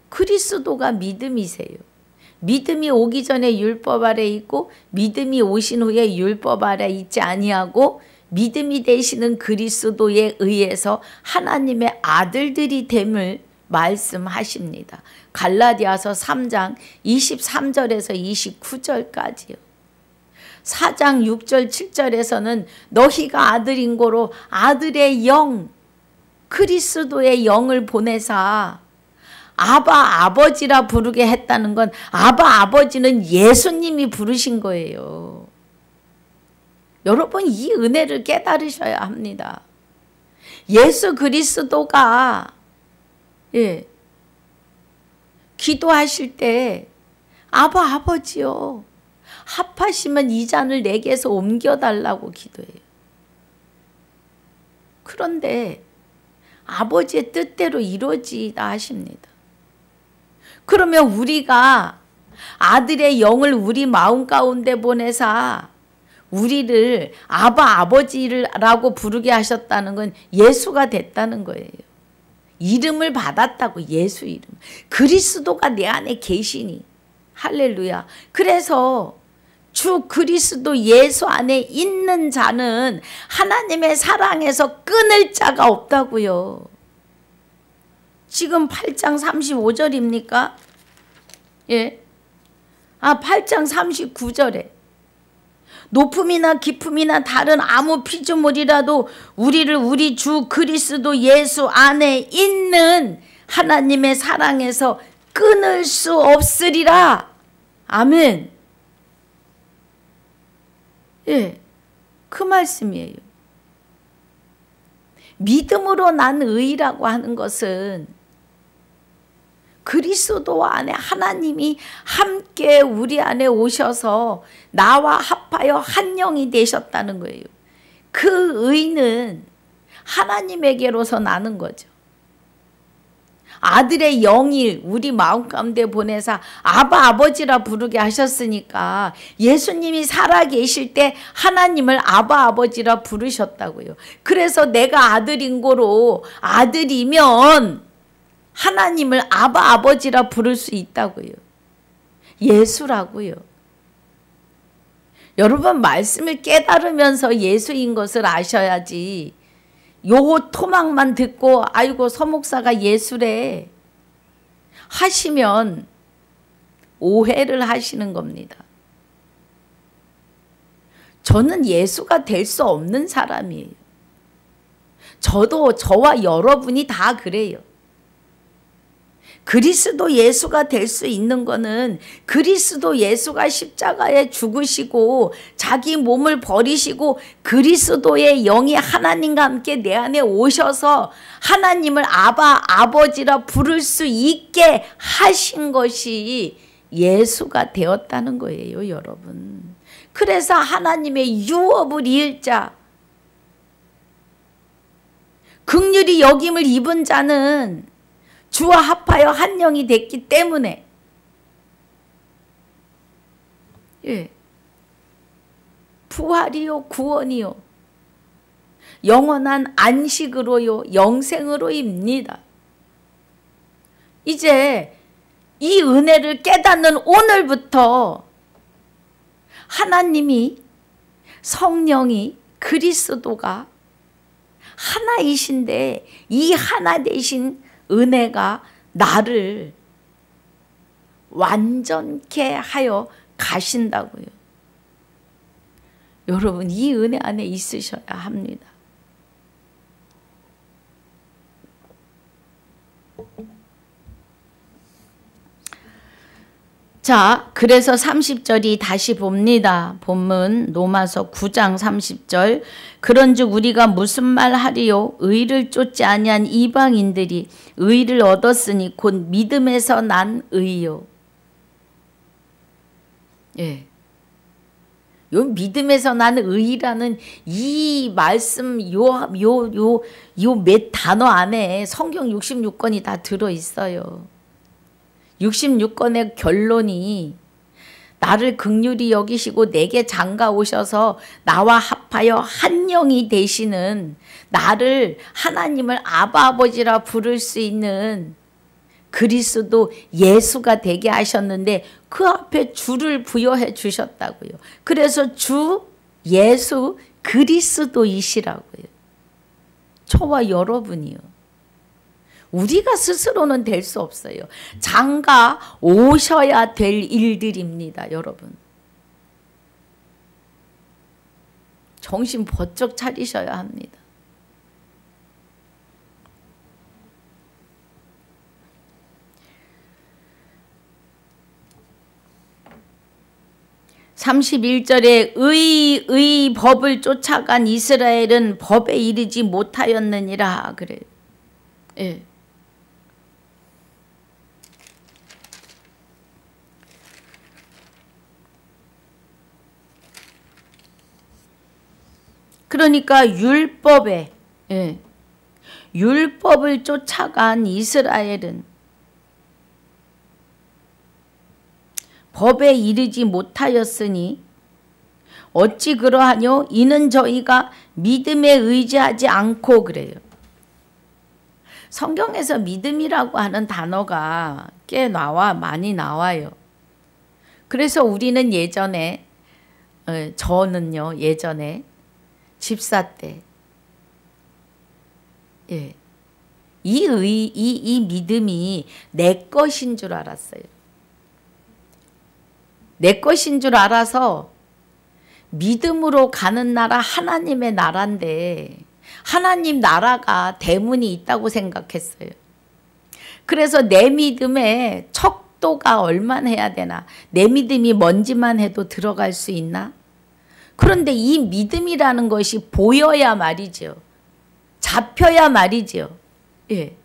Speaker 1: 그리스도가 믿음이세요. 믿음이 오기 전에 율법 아래 있고 믿음이 오신 후에 율법 아래 있지 아니하고 믿음이 되시는 그리스도에 의해서 하나님의 아들들이 됨을 말씀하십니다. 갈라디아서 3장 23절에서 29절까지요. 4장 6절 7절에서는 너희가 아들인 고로 아들의 영 그리스도의 영을 보내사 아바 아버지라 부르게 했다는 건 아바 아버지는 예수님이 부르신 거예요. 여러분 이 은혜를 깨달으셔야 합니다. 예수 그리스도가 예, 기도하실 때 아바 아버지요 합하시면 이 잔을 내게서 옮겨달라고 기도해요. 그런데 아버지의 뜻대로 이루어지다 하십니다. 그러면 우리가 아들의 영을 우리 마음 가운데 보내사 우리를 아바 아버지라고 부르게 하셨다는 건 예수가 됐다는 거예요. 이름을 받았다고 예수 이름. 그리스도가 내 안에 계시니 할렐루야. 그래서 주 그리스도 예수 안에 있는 자는 하나님의 사랑에서 끊을 자가 없다고요. 지금 8장 35절입니까? 예. 8장 39절에 높음이나 깊음이나 다른 아무 피조물이라도 우리를 우리 주 그리스도 예수 안에 있는 하나님의 사랑에서 끊을 수 없으리라. 아멘. 예, 그 말씀이에요. 믿음으로 난 의라고 하는 것은 그리스도 안에 하나님이 함께 우리 안에 오셔서 나와 합하여 한 영이 되셨다는 거예요. 그 의는 하나님에게로서 나는 거죠. 아들의 영이 우리 마음 가운데 보내사 아바 아버지라 부르게 하셨으니까 예수님이 살아계실 때 하나님을 아바 아버지라 부르셨다고요. 그래서 내가 아들인 고로 아들이면 하나님을 아바 아버지라 부를 수 있다고요. 예수라고요. 여러분 말씀을 깨달으면서 예수인 것을 아셔야지 요 토막만 듣고 아이고 서목사가 예수래 하시면 오해를 하시는 겁니다. 저는 예수가 될 수 없는 사람이에요. 저도 저와 여러분이 다 그래요. 그리스도 예수가 될 수 있는 거는 그리스도 예수가 십자가에 죽으시고 자기 몸을 버리시고 그리스도의 영이 하나님과 함께 내 안에 오셔서 하나님을 아바 아버지라 부를 수 있게 하신 것이 예수가 되었다는 거예요, 여러분. 그래서 하나님의 유업을 이을 자, 긍휼히 여김을 입은 자는 주와 합하여 한 영이 됐기 때문에 예. 부활이요 구원이요 영원한 안식으로요 영생으로입니다. 이제 이 은혜를 깨닫는 오늘부터 하나님이 성령이 그리스도가 하나이신데 이 하나 되신 은혜가 나를 완전케 하여 가신다고요. 여러분, 이 은혜 안에 있으셔야 합니다. 자, 그래서 30절이 다시 봅니다. 본문 로마서 9장 30절. 그런즉 우리가 무슨 말 하리요? 의를 쫓지 아니한 이방인들이 의를 얻었으니 곧 믿음에서 난 의요. 예. 요 믿음에서 난 의라는 이 말씀 요 몇 단어 안에 성경 66권이 다 들어 있어요. 66권의 결론이 나를 긍휼히 여기시고 내게 장가 오셔서 나와 합하여 한 영이 되시는, 나를 하나님을 아바 아버지라 부를 수 있는 그리스도 예수가 되게 하셨는데 그 앞에 주를 부여해 주셨다고요. 그래서 주 예수 그리스도이시라고요. 저와 여러분이요. 우리가 스스로는 될 수 없어요. 장가 오셔야 될 일들입니다, 여러분. 정신 번쩍 차리셔야 합니다. (31절에) 의 법을 쫓아간 이스라엘은 법에 이르지 못하였느니라 그래요. 예. 그러니까 율법에, 예, 율법을 쫓아간 이스라엘은 법에 이르지 못하였으니 어찌 그러하뇨? 이는 저희가 믿음에 의지하지 않고 그래요. 성경에서 믿음이라고 하는 단어가 꽤 많이 나와요. 그래서 우리는 예전에, 저는요, 예전에 집사 때, 예, 이 믿음이 내 것인 줄 알았어요. 내 것인 줄 알아서 믿음으로 가는 나라 하나님의 나라인데 하나님 나라가 대문이 있다고 생각했어요. 그래서 내 믿음에 척도가 얼마나 해야 되나? 내 믿음이 먼지만 해도 들어갈 수 있나? 그런데 이 믿음이라는 것이 보여야 말이죠. 잡혀야 말이죠. 예.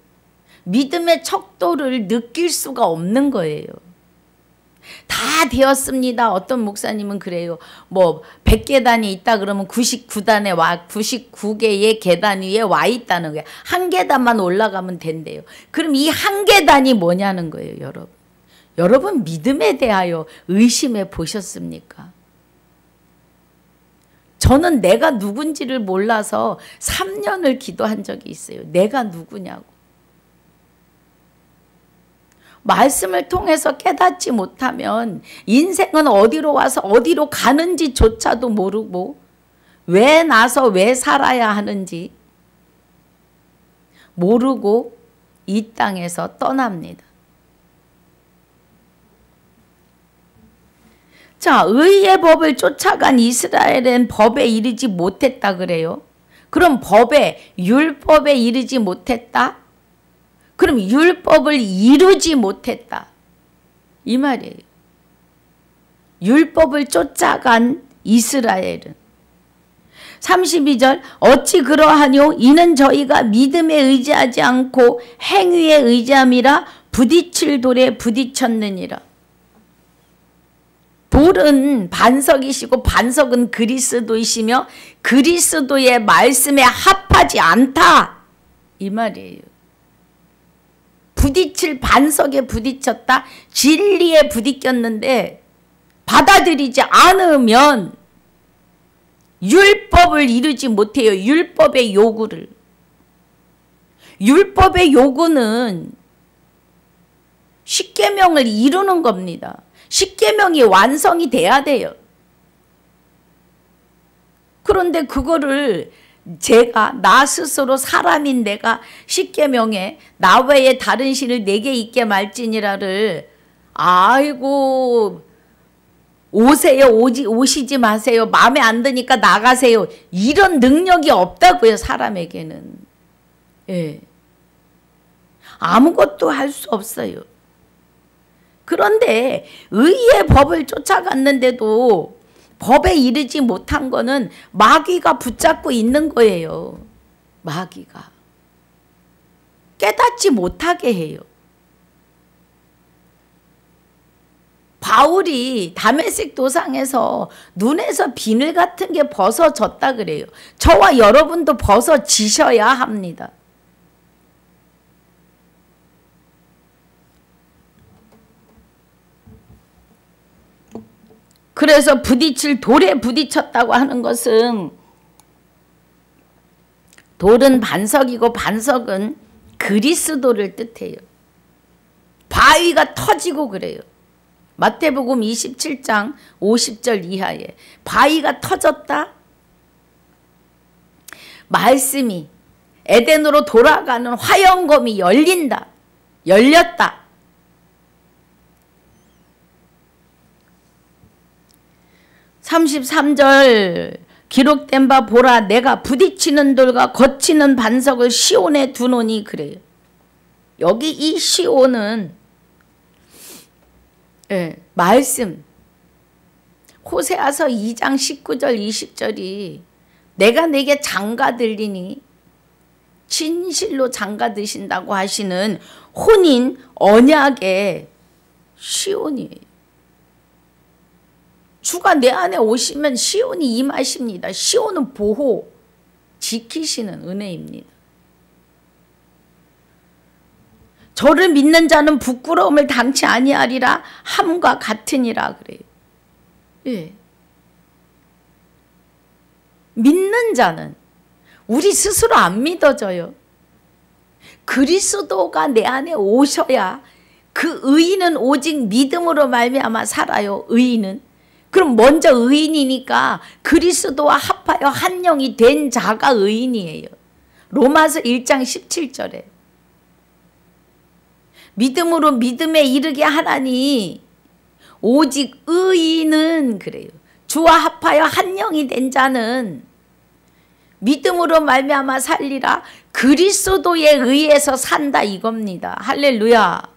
Speaker 1: 믿음의 척도를 느낄 수가 없는 거예요. 다 되었습니다. 어떤 목사님은 그래요. 뭐 100계단이 있다 그러면 99개의 계단 위에 와 있다는 거예요. 한 계단만 올라가면 된대요. 그럼 이 한 계단이 뭐냐는 거예요, 여러분. 여러분 믿음에 대하여 의심해 보셨습니까? 저는 내가 누군지를 몰라서 3년을 기도한 적이 있어요. 내가 누구냐고. 말씀을 통해서 깨닫지 못하면 인생은 어디로 와서 어디로 가는지조차도 모르고 왜 나서 왜 살아야 하는지 모르고 이 땅에서 떠납니다. 자, 의의 법을 쫓아간 이스라엘은 법에 이르지 못했다 그래요. 그럼 율법에 이르지 못했다? 그럼 율법을 이루지 못했다. 이 말이에요. 율법을 쫓아간 이스라엘은. 32절 어찌 그러하뇨? 이는 저희가 믿음에 의지하지 않고 행위에 의지함이라 부딪힐 돌에 부딪혔느니라. 돌은 반석이시고 반석은 그리스도이시며 그리스도의 말씀에 합하지 않다. 이 말이에요. 부딪힐 반석에 부딪혔다. 진리에 부딪혔는데 받아들이지 않으면 율법을 이루지 못해요. 율법의 요구를. 율법의 요구는 십계명을 이루는 겁니다. 십계명이 완성이 돼야 돼요. 그런데 그거를 나 스스로 사람인 내가 십계명에 나 외에 다른 신을 내게 있게 말지니라를 아이고 오세요 오시지 마세요 마음에 안 드니까 나가세요 이런 능력이 없다고요. 사람에게는. 예. 아무것도 할 수 없어요. 그런데 의의 법을 쫓아갔는데도 법에 이르지 못한 거는 마귀가 붙잡고 있는 거예요. 마귀가. 깨닫지 못하게 해요. 바울이 다메섹 도상에서 눈에서 비늘 같은 게 벗어졌다 그래요. 저와 여러분도 벗어지셔야 합니다. 그래서 부딪힐 돌에 부딪혔다고 하는 것은 돌은 반석이고 반석은 그리스도를 뜻해요. 바위가 터지고 그래요. 마태복음 27장 50절 이하에 바위가 터졌다. 말씀이 에덴으로 돌아가는 화영검이 열린다. 열렸다. 33절 기록된 바 보라 내가 부딪히는 돌과 거치는 반석을 시온에 두노니 그래요. 여기 이 시온은 말씀 호세아서 2장 19절 20절이 내가 내게 장가들리니 진실로 장가드신다고 하시는 혼인 언약의 시온이에요. 주가 내 안에 오시면 시온이 임하십니다. 시온은 보호, 지키시는 은혜입니다. 저를 믿는 자는 부끄러움을 당치 아니하리라 함과 같으니라 그래요. 예. 믿는 자는 우리 스스로 안 믿어져요. 그리스도가 내 안에 오셔야 그 의인은 오직 믿음으로 말미암아 살아요. 의인은. 그럼 먼저 의인이니까 그리스도와 합하여 한 영이 된 자가 의인이에요. 로마서 1장 17절에 믿음으로 믿음에 이르게 하나니 오직 의인은 그래요. 주와 합하여 한 영이 된 자는 믿음으로 말미암아 살리라 그리스도에 의해서 산다 이겁니다. 할렐루야.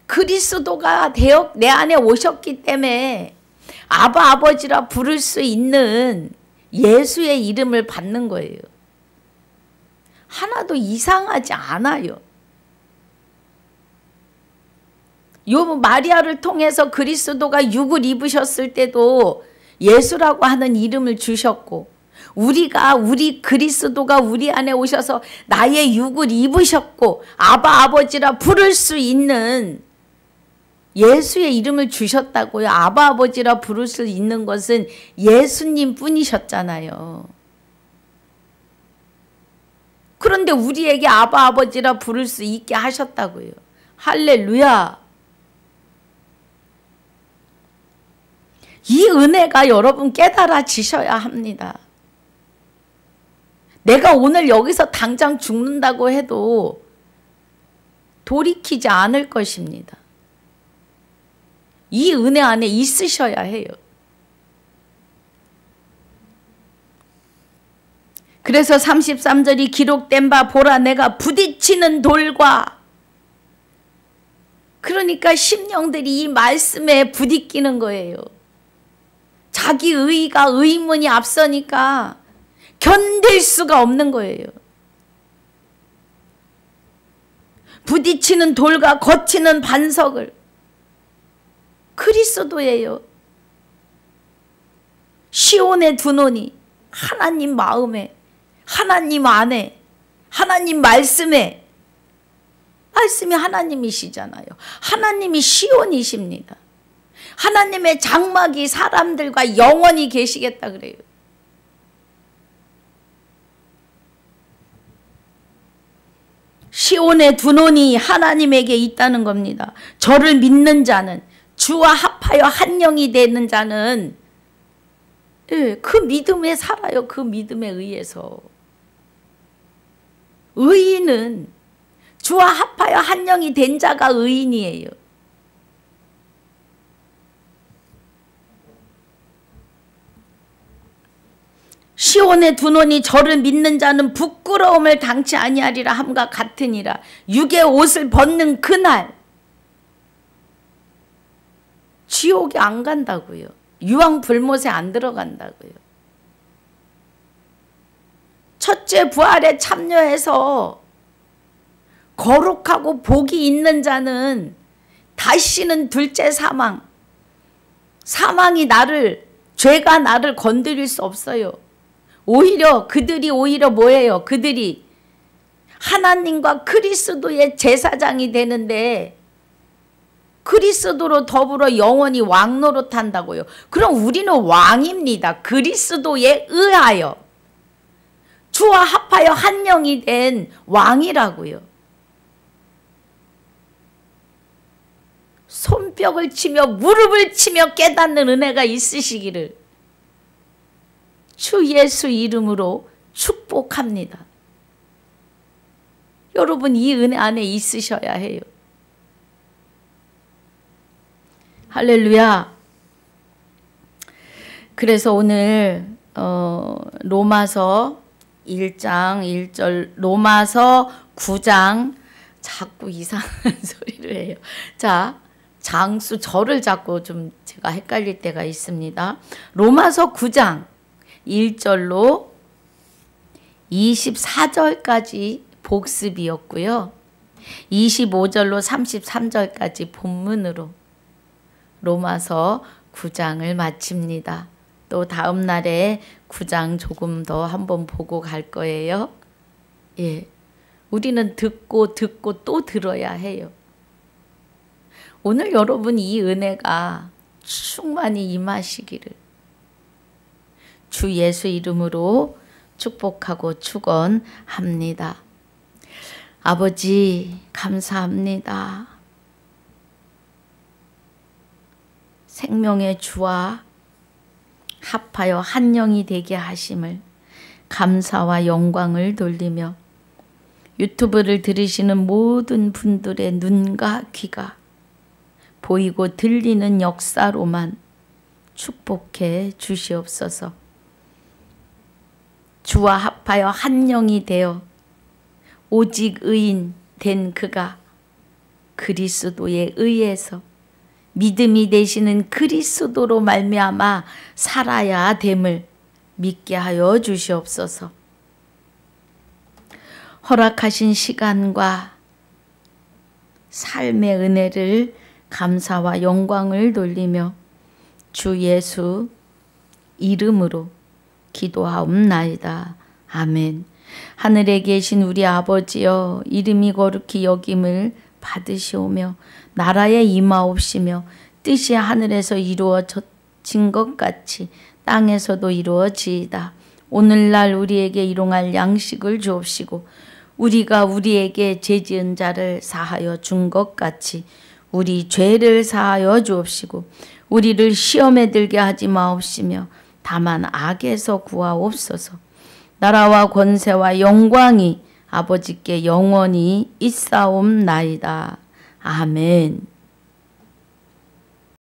Speaker 1: 그리스도가 내 안에 오셨기 때문에 아바 아버지라 부를 수 있는 예수의 이름을 받는 거예요. 하나도 이상하지 않아요. 요 마리아를 통해서 그리스도가 육을 입으셨을 때도 예수라고 하는 이름을 주셨고 우리 그리스도가 우리 안에 오셔서 나의 육을 입으셨고 아바 아버지라 부를 수 있는 예수의 이름을 주셨다고요. 아바 아버지라 부를 수 있는 것은 예수님 뿐이셨잖아요. 그런데 우리에게 아바 아버지라 부를 수 있게 하셨다고요. 할렐루야. 이 은혜가 여러분 깨달아지셔야 합니다. 내가 오늘 여기서 당장 죽는다고 해도 돌이키지 않을 것입니다. 이 은혜 안에 있으셔야 해요. 그래서 33절이 기록된 바 보라 내가 부딪히는 돌과 그러니까 심령들이 이 말씀에 부딪히는 거예요. 자기 의의가 의문이 앞서니까 견딜 수가 없는 거예요. 부딪히는 돌과 거치는 반석을 그리스도예요. 시온에 두노니 하나님 마음에 하나님 안에 하나님 말씀에 말씀이 하나님이시잖아요. 하나님이 시온이십니다. 하나님의 장막이 사람들과 영원히 계시겠다 그래요. 시온에 두노니 하나님에게 있다는 겁니다. 저를 믿는 자는 주와 합하여 한 영이 되는 자는 예, 그 믿음에 살아요. 그 믿음에 의해서. 의인은 주와 합하여 한 영이 된 자가 의인이에요. 시온의 두 논이 저를 믿는 자는 부끄러움을 당치 아니하리라 함과 같으니라. 육의 옷을 벗는 그날 지옥에 안 간다고요. 유황불못에 안 들어간다고요. 첫째 부활에 참여해서 거룩하고 복이 있는 자는 다시는 둘째 사망, 사망이 죄가 나를 건드릴 수 없어요. 오히려 그들이 뭐예요? 그들이 하나님과 그리스도의 제사장이 되는데 그리스도로 더불어 영원히 왕노릇한다고요. 그럼 우리는 왕입니다. 그리스도에 의하여 주와 합하여 한 영이 된 왕이라고요. 손뼉을 치며 무릎을 치며 깨닫는 은혜가 있으시기를 주 예수 이름으로 축복합니다. 여러분 이 은혜 안에 있으셔야 해요. 할렐루야. 그래서 오늘 로마서 1장 1절, 로마서 9장, 자꾸 이상한 소리를 해요. 자, 장수 절을 자꾸 좀 제가 헷갈릴 때가 있습니다. 로마서 9장 1절로 24절까지 복습이었고요. 25절로 33절까지 본문으로 로마서 9장을 마칩니다. 또 다음 날에 9장 조금 더 한번 보고 갈 거예요. 예, 우리는 듣고 또 들어야 해요. 오늘 여러분 이 은혜가 충만히 임하시기를 주 예수 이름으로 축복하고 축원합니다. 아버지 감사합니다. 생명의 주와 합하여 한 영이 되게 하심을 감사와 영광을 돌리며 유튜브를 들으시는 모든 분들의 눈과 귀가 보이고 들리는 역사로만 축복해 주시옵소서. 주와 합하여 한 영이 되어 오직 의인 된 그가 그리스도에 의해서 믿음이 되시는 그리스도로 말미암아 살아야 됨을 믿게 하여 주시옵소서. 허락하신 시간과 삶의 은혜를 감사와 영광을 돌리며 주 예수 이름으로 기도하옵나이다. 아멘. 하늘에 계신 우리 아버지여, 이름이 거룩히 여김을 받으시오며 나라에 임하옵시며 뜻이 하늘에서 이루어진 것 같이 땅에서도 이루어지이다. 오늘날 우리에게 일용할 양식을 주옵시고 우리가 우리에게 죄지은 자를 사하여 준 것 같이 우리 죄를 사하여 주옵시고 우리를 시험에 들게 하지 마옵시며 다만 악에서 구하옵소서. 나라와 권세와 영광이 아버지께 영원히 있사옵나이다. 아멘.